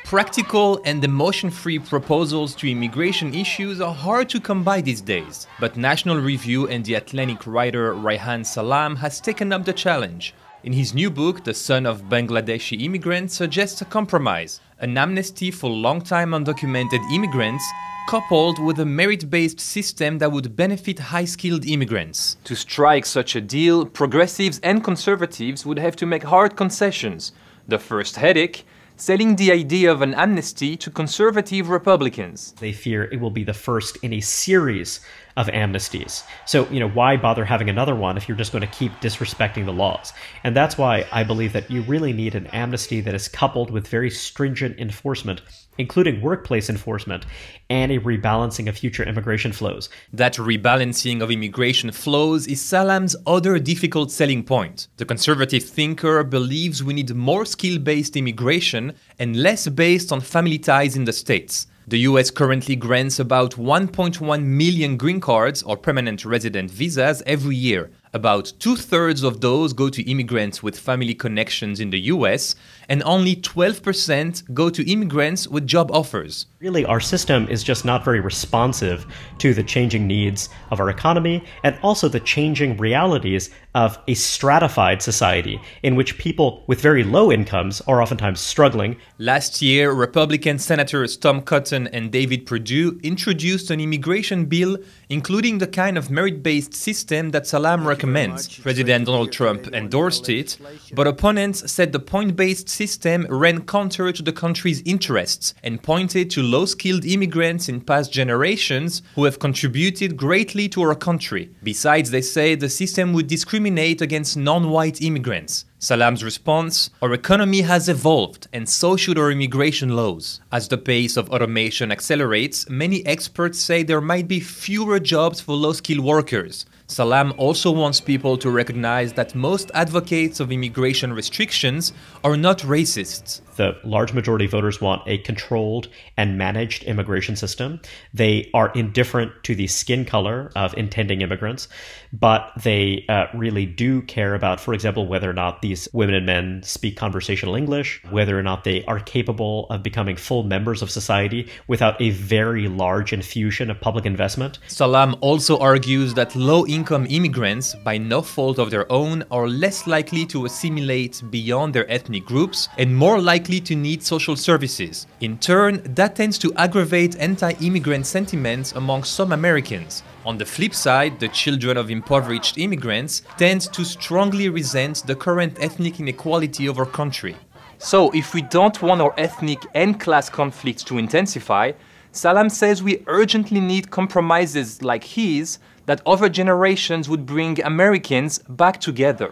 Practical and emotion-free proposals to immigration issues are hard to come by these days, but National Review and The Atlantic writer Reihan Salam has taken up the challenge. In his new book, The Son of Bangladeshi Immigrants suggests a compromise, an amnesty for long-time undocumented immigrants, coupled with a merit-based system that would benefit high-skilled immigrants. To strike such a deal, progressives and conservatives would have to make hard concessions. The first headache: selling the idea of an amnesty to conservative Republicans. They fear it will be the first in a series of amnesties. So, why bother having another one if you're just going to keep disrespecting the laws? And that's why I believe that you really need an amnesty that is coupled with very stringent enforcement, including workplace enforcement, and a rebalancing of future immigration flows. That rebalancing of immigration flows is Salam's other difficult selling point. The conservative thinker believes we need more skill-based immigration and less based on family ties in the States. The US currently grants about 1.1 million green cards or permanent resident visas every year. About 2/3 of those go to immigrants with family connections in the US, and only 12% go to immigrants with job offers. Really, our system is just not very responsive to the changing needs of our economy and also the changing realities of a stratified society in which people with very low incomes are oftentimes struggling. Last year, Republican Senators Tom Cotton and David Perdue introduced an immigration bill including the kind of merit-based system that Salam recommends. President Donald Trump endorsed it, but opponents said the point-based system ran counter to the country's interests and pointed to low-skilled immigrants in past generations who have contributed greatly to our country. Besides, they say the system would discriminate against non-white immigrants. Salam's response: our economy has evolved, and so should our immigration laws. As the pace of automation accelerates, many experts say there might be fewer jobs for low-skilled workers. Salam also wants people to recognize that most advocates of immigration restrictions are not racists. The large majority of voters want a controlled and managed immigration system. They are indifferent to the skin color of intending immigrants, but they really do care about, for example, whether or not these women and men speak conversational English, whether or not they are capable of becoming full members of society without a very large infusion of public investment. Salam also argues that low-income immigrants, by no fault of their own, are less likely to assimilate beyond their ethnic groups and more likely to need social services. In turn, that tends to aggravate anti-immigrant sentiments among some Americans. On the flip side, the children of impoverished immigrants tend to strongly resent the current ethnic inequality of our country. So, if we don't want our ethnic and class conflicts to intensify, Salam says we urgently need compromises like his that over generations would bring Americans back together.